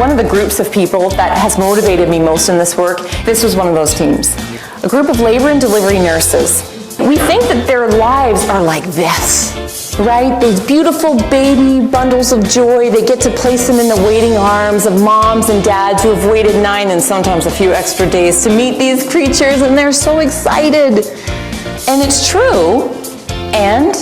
one of the groups of people that has motivated me most in this work, this was one of those teams. A group of labor and delivery nurses. We think that their lives are like this, right? These beautiful baby bundles of joy. They get to place them in the waiting arms of moms and dads who have waited 9 and sometimes a few extra days to meet these creatures, and they're so excited. And it's true, and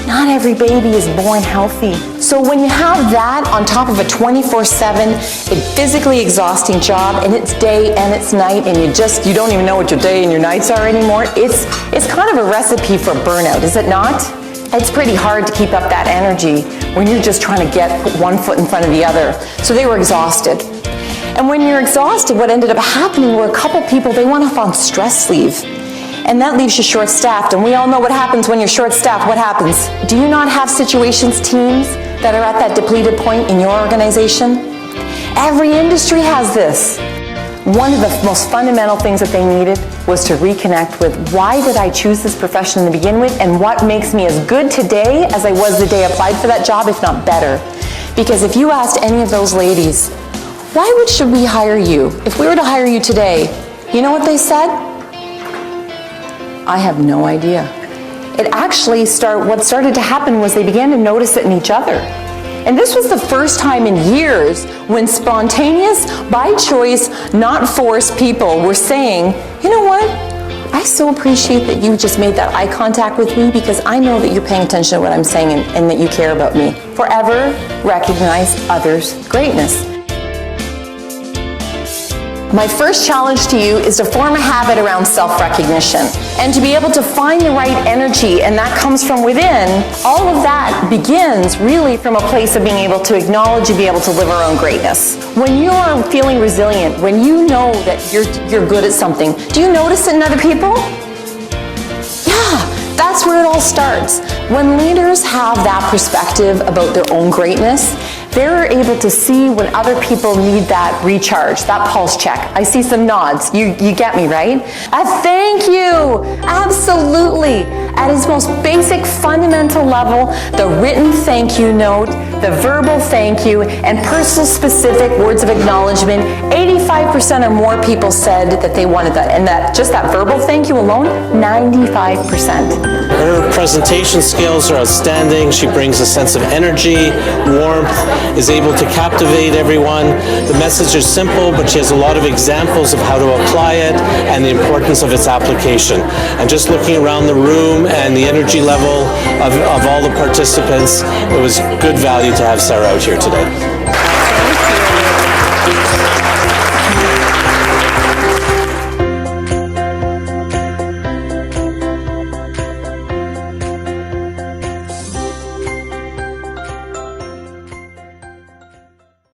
not every baby is born healthy. So when you have that on top of a 24/7, a physically exhausting job, and it's day and it's night, and you don't even know what your day and your nights are anymore, it's kind of a recipe for burnout, is it not? It's pretty hard to keep up that energy when you're just trying to put one foot in front of the other. So they were exhausted. And when you're exhausted, what ended up happening were a couple people, they went off on stress leave. And that leaves you short-staffed, and we all know what happens when you're short-staffed. What happens? Do you not have situations teams that are at that depleted point in your organization? Every industry has this. One of the most fundamental things that they needed was to reconnect with, why did I choose this profession to begin with, and what makes me as good today as I was the day I applied for that job, if not better? Because if you asked any of those ladies, should we hire you? If we were to hire you today, you know what they said? I have no idea. What started to happen was they began to notice it in each other. And this was the first time in years when spontaneous, by choice, not forced people were saying, you know what? I so appreciate that you just made that eye contact with me, because I know that you're paying attention to what I'm saying and that you care about me. Forever recognize others' greatness. My first challenge to you is to form a habit around self-recognition and to be able to find the right energy, and that comes from within. All of that begins really from a place of being able to acknowledge and be able to live our own greatness. When you are feeling resilient, when you know that you're good at something, do you notice it in other people? Yeah, that's where it all starts. When leaders have that perspective about their own greatness, they're able to see when other people need that recharge, that pulse check. I see some nods. You get me, right? A thank you. Absolutely. At its most basic, fundamental level, the written thank you note, the verbal thank you, and personal specific words of acknowledgement, 85% or more people said that they wanted that. And just that verbal thank you alone, 95%. Her presentation skills are outstanding. She brings a sense of energy, warmth, is able to captivate everyone. The message is simple, but she has a lot of examples of how to apply it and the importance of its application. And just looking around the room and the energy level of all the participants, it was good value to have Sarah out here today.